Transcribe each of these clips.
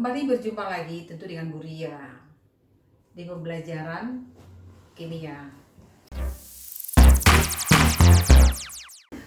Kembali berjumpa lagi tentu dengan Bu Ria di pembelajaran kimia.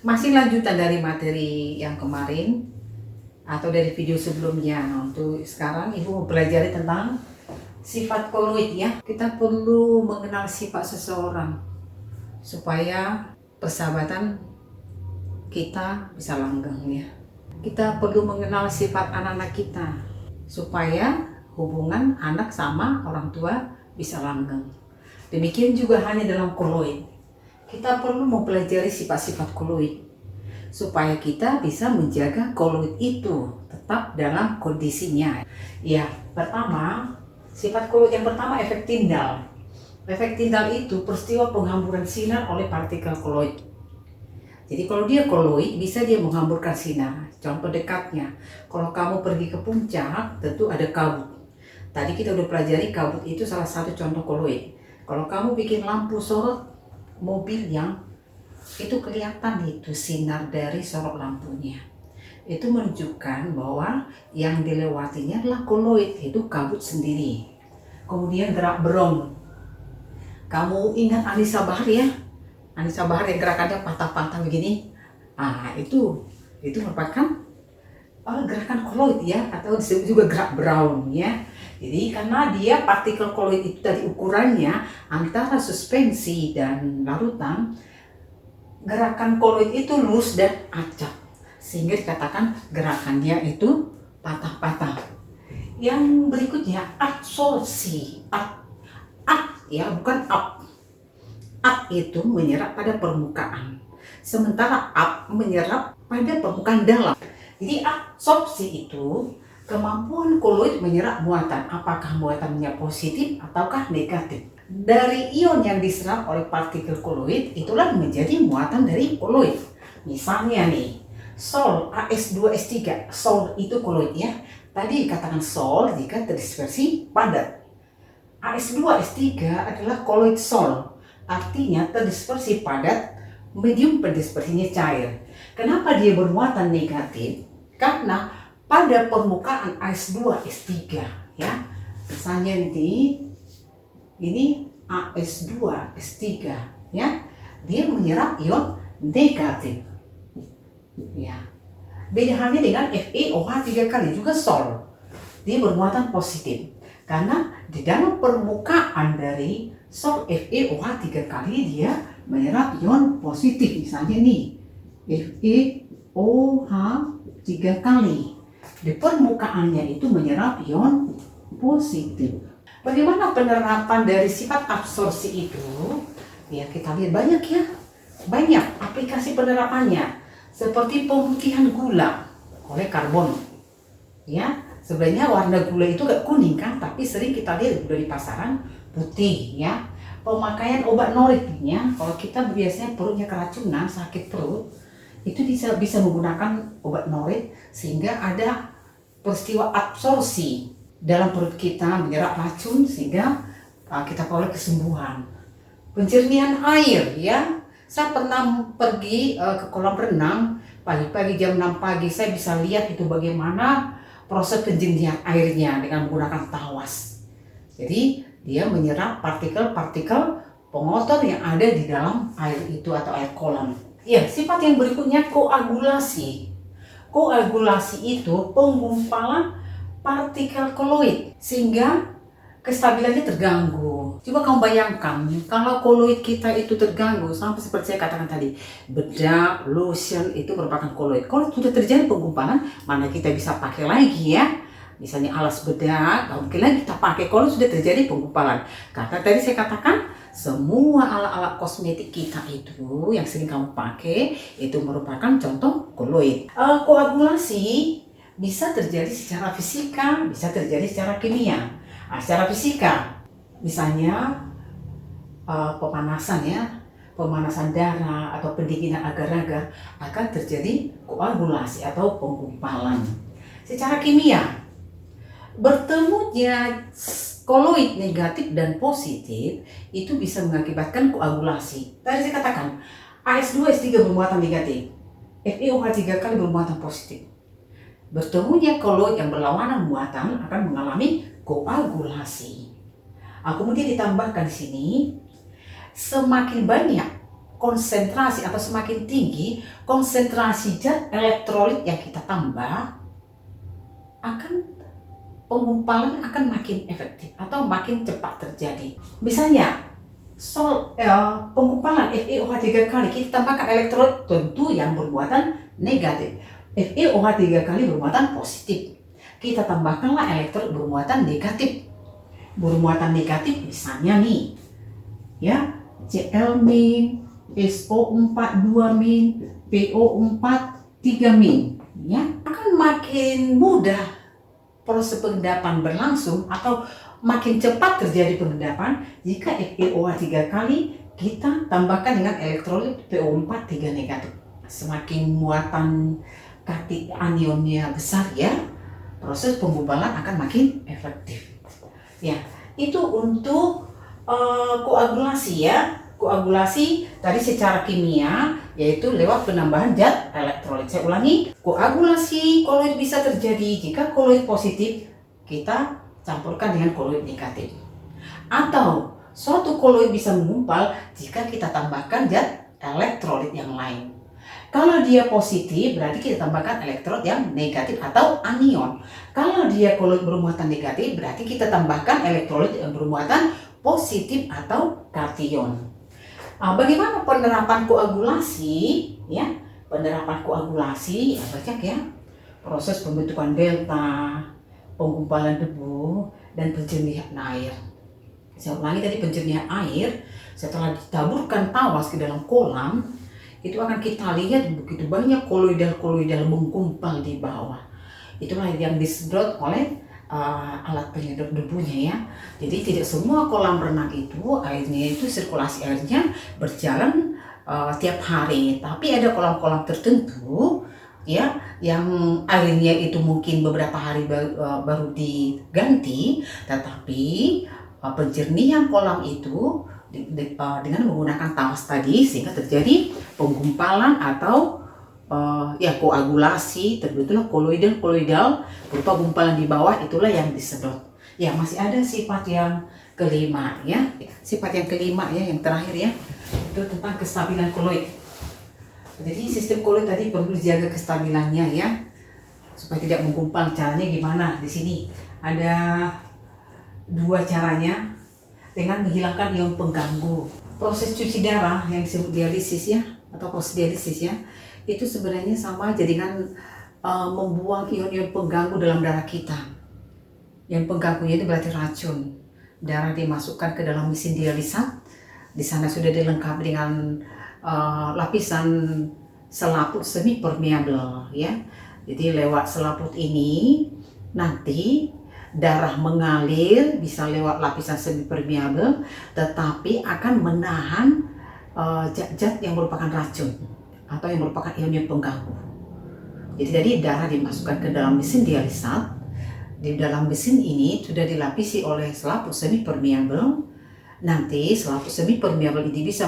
Masih lanjutan dari materi yang kemarin atau dari video sebelumnya. Untuk sekarang Ibu mau pelajari tentang sifat koloid ya. Kita perlu mengenal sifat seseorang supaya persahabatan kita bisa langgeng ya. Kita perlu mengenal sifat anak-anak kita supaya hubungan anak sama orang tua bisa langgeng. Demikian juga hanya dalam koloid. Kita perlu mempelajari sifat-sifat koloid supaya kita bisa menjaga koloid itu tetap dalam kondisinya. Ya, pertama, sifat koloid yang pertama efek tindal. Efek tindal itu peristiwa penghamburan sinar oleh partikel koloid. Jadi kalau dia koloid, bisa dia menghamburkan sinar. Contoh dekatnya, kalau kamu pergi ke puncak, tentu ada kabut. Tadi kita udah pelajari kabut itu salah satu contoh koloid. Kalau kamu bikin lampu sorot mobil yang itu kelihatan itu sinar dari sorot lampunya. Itu menunjukkan bahwa yang dilewatinya adalah koloid, itu kabut sendiri. Kemudian gerak berong. Kamu ingat Anissa Bahar ya? Anissa Bahar yang gerakannya patah-patah begini. Itu merupakan gerakan koloid ya, atau disebut juga gerak Brown ya. Jadi karena dia partikel koloid itu tadi ukurannya antara suspensi dan larutan, gerakan koloid itu lurus dan acak, sehingga dikatakan gerakannya itu patah-patah. Yang berikutnya absorpsi. Ya, bukan up. Up itu menyerap pada permukaan, sementara up menyerap pada permukaan dalam. Jadi absorpsi itu kemampuan koloid menyerap muatan, apakah muatannya positif ataukah negatif. Dari ion yang diserap oleh partikel koloid itulah menjadi muatan dari koloid. Misalnya nih, Sol AS2S3, Sol itu koloid ya. Tadi dikatakan Sol jika terdispersi padat. AS2S3 adalah koloid Sol, artinya terdispersi padat, medium pendispersinya cair. Kenapa dia bermuatan negatif? Karena pada permukaan AS2S3 ya. Misalnya ini AS2S3 ya. Dia menyerap ion negatif. Ya. Beda halnya dengan FeOH 3 kali juga Sol. Dia bermuatan positif. Karena di dalam permukaan dari Sol FeOH 3 kali dia menyerap ion positif. Misalnya nih, FeOH 3 kali. Di permukaannya itu menyerap ion positif. Bagaimana penerapan dari sifat absorpsi itu? Ya, kita lihat banyak ya. Banyak aplikasi penerapannya. Seperti pemutihan gula oleh karbon. Ya, sebenarnya warna gula itu gak kuning kan, tapi sering kita lihat di pasaran putih ya. Pemakaian obat noritnya, kalau kita biasanya perutnya keracunan, sakit perut, itu bisa menggunakan obat norit sehingga ada peristiwa absorpsi dalam perut kita menyerap racun sehingga kita peroleh kesembuhan. Penjernihan air ya. Saya pernah pergi ke kolam renang pagi-pagi jam 6 pagi, saya bisa lihat itu bagaimana proses penjernihan airnya dengan menggunakan tawas. Jadi dia menyerap partikel-partikel pengotor yang ada di dalam air itu atau air kolam. Ya, sifat yang berikutnya koagulasi. Koagulasi itu penggumpalan partikel koloid sehingga kestabilannya terganggu. Coba kamu bayangkan, kalau koloid kita itu terganggu, sampai seperti saya katakan tadi, bedak, lotion itu merupakan koloid. Kalau sudah terjadi penggumpalan, mana kita bisa pakai lagi ya? Misalnya alas bedak, mungkin lagi kita pakai kalau sudah terjadi penggumpalan. Karena tadi saya katakan, semua alat-alat kosmetik kita itu yang sering kamu pakai, itu merupakan contoh koloid. Koagulasi bisa terjadi secara fisika, bisa terjadi secara kimia. Secara fisika, misalnya pemanasan darah atau pendinginan agar-agar akan terjadi koagulasi atau penggumpalan. Secara kimia, bertemunya koloid negatif dan positif itu bisa mengakibatkan koagulasi. Tadi saya katakan, AS2S3 bermuatan negatif, FeOH 3 kali bermuatan positif. Bertemunya koloid yang berlawanan muatan akan mengalami koagulasi. Kemudian ditambahkan di sini, semakin banyak konsentrasi atau semakin tinggi konsentrasi zat elektrolit yang kita tambah, akan penggumpalan akan makin efektif atau makin cepat terjadi. Misalnya, penggumpalan FeOH 3 kali kita tambahkan elektrolit tentu yang bermuatan negatif. FeOH 3 kali bermuatan positif. Kita tambahkanlah elektrolit bermuatan negatif. Bermuatan negatif misalnya nih, ya, Cl-, SO4 2-, PO4 3-, ya, akan makin mudah proses pengendapan berlangsung atau makin cepat terjadi pengendapan jika FeOH 3 kali kita tambahkan dengan elektrolit PO4 3 negatif. Semakin muatan kati anionnya besar, ya, proses penggumpalan akan makin efektif. Ya, itu untuk koagulasi, ya. Koagulasi tadi secara kimia yaitu lewat penambahan zat elektrolit. Saya ulangi, koagulasi koloid bisa terjadi jika koloid positif kita campurkan dengan koloid negatif. Atau suatu koloid bisa menggumpal jika kita tambahkan zat elektrolit yang lain. Kalau dia positif berarti kita tambahkan elektrolit yang negatif atau anion. Kalau dia koloid bermuatan negatif berarti kita tambahkan elektrolit yang bermuatan positif atau kation. Bagaimana penerapan koagulasi? Ya, penerapan koagulasi ya banyak, ya. Proses pembentukan delta, penggumpalan debu, dan penjernihan air. Saya ulangi tadi, penjernihan air setelah ditaburkan tawas ke dalam kolam, itu akan kita lihat begitu banyak koloidal menggumpal di bawah. Itulah yang disedot oleh alat penyedot debunya, ya. Jadi tidak semua kolam renang itu airnya itu sirkulasi airnya berjalan tiap hari, tapi ada kolam-kolam tertentu, ya, yang airnya itu mungkin beberapa hari baru diganti, tetapi penjernihan kolam itu dengan menggunakan tawas tadi sehingga terjadi penggumpalan atau koagulasi, terbentuklah koloidal berupa gumpalan di bawah, itulah yang disedot. Ya, masih ada sifat yang kelima, ya. Sifat yang kelima, ya, yang terakhir, ya, itu tentang kestabilan koloid. Jadi sistem koloid tadi perlu dijaga kestabilannya, ya, supaya tidak menggumpal. Caranya gimana? Di sini ada dua caranya, dengan menghilangkan ion pengganggu. Proses cuci darah yang disebut dialisis, ya, atau proses dialisis, ya, itu sebenarnya sama aja dengan membuang ion-ion pengganggu dalam darah kita. Yang pengganggunya itu berarti racun. Darah dimasukkan ke dalam mesin dialisat. Di sana sudah dilengkapi dengan lapisan selaput semi permeable, ya. Jadi lewat selaput ini nanti darah mengalir bisa lewat lapisan semi permeable, tetapi akan menahan zat-zat yang merupakan racun atau yang merupakan ion-ion pengganggu. Jadi tadi darah dimasukkan ke dalam mesin dialisat. Di dalam mesin ini sudah dilapisi oleh selaput semi permeable. Nanti selaput semi permeable ini bisa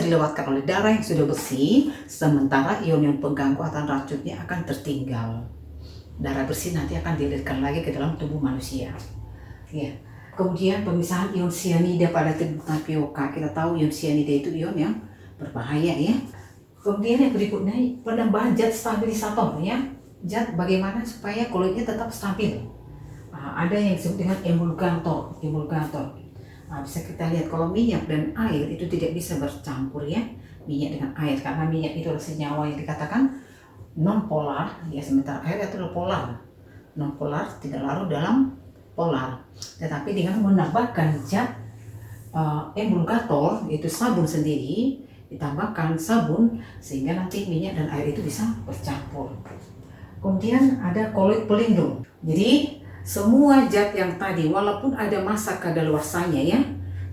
dilewatkan oleh darah yang sudah bersih, sementara ion-ion pengganggu atau racunnya akan tertinggal. Darah bersih nanti akan dialirkan lagi ke dalam tubuh manusia. Ya. Kemudian pemisahan ion cyanida pada tebu tapioka. Kita tahu ion cyanida itu ion yang berbahaya, ya. Kemudian yang berikutnya penambahan zat stabilisator, ya. Zat bagaimana supaya koloidnya tetap stabil. Ada yang disebut dengan emulgator. Bisa kita lihat kalau minyak dan air itu tidak bisa bercampur, ya. Minyak dengan air, karena minyak itu adalah senyawa yang dikatakan non polar, ya, sementara air itu adalah polar. Non polar tidak larut dalam polar. Tetapi dengan menambahkan zat emulgator, yaitu sabun sendiri, ditambahkan sabun sehingga nanti minyak dan air itu bisa bercampur. Kemudian ada koloid pelindung. Jadi semua zat yang tadi walaupun ada masa kadaluarsanya, ya,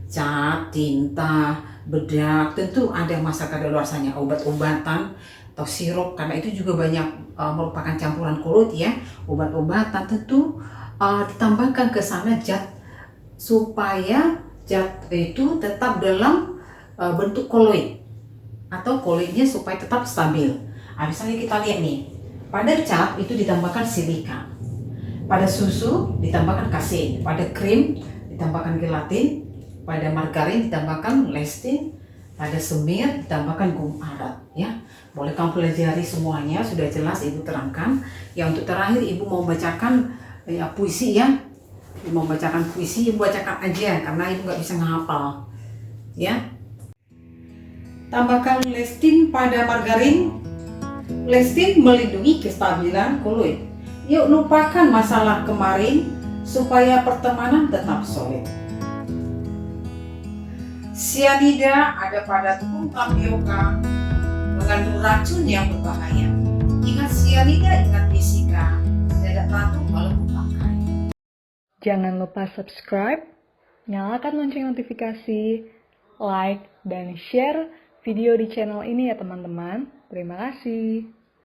cat, tinta, bedak, tentu ada masa kadaluarsanya. Obat-obatan atau sirup, karena itu juga banyak merupakan campuran koloid, ya. Obat-obatan tentu ditambahkan ke sana zat supaya zat itu tetap dalam bentuk koloid atau koloidnya supaya tetap stabil. Misalnya kita lihat nih, Pada cat itu ditambahkan silika. Pada susu ditambahkan kasein. Pada krim ditambahkan gelatin. Pada margarin ditambahkan lecithin. Pada semir ditambahkan gum arab. Ya, boleh kamu pelajari semuanya. Sudah jelas ibu terangkan. Ya, untuk terakhir ibu mau bacakan puisi ya. Ibu mau bacakan puisi, ibu bacakan aja karena ibu nggak bisa menghafal. Ya. Tambahkan lecithin pada margarin. Lecithin melindungi kestabilan kulit. Yuk lupakan masalah kemarin supaya pertemanan tetap solid. Sianida ada pada tepung tapioka, mengandung racun yang berbahaya. Ingat sianida, ingat fisika, tidak ratu kalau pakai. Jangan lupa subscribe, nyalakan lonceng notifikasi, like, dan share video di channel ini ya teman-teman. Terima kasih.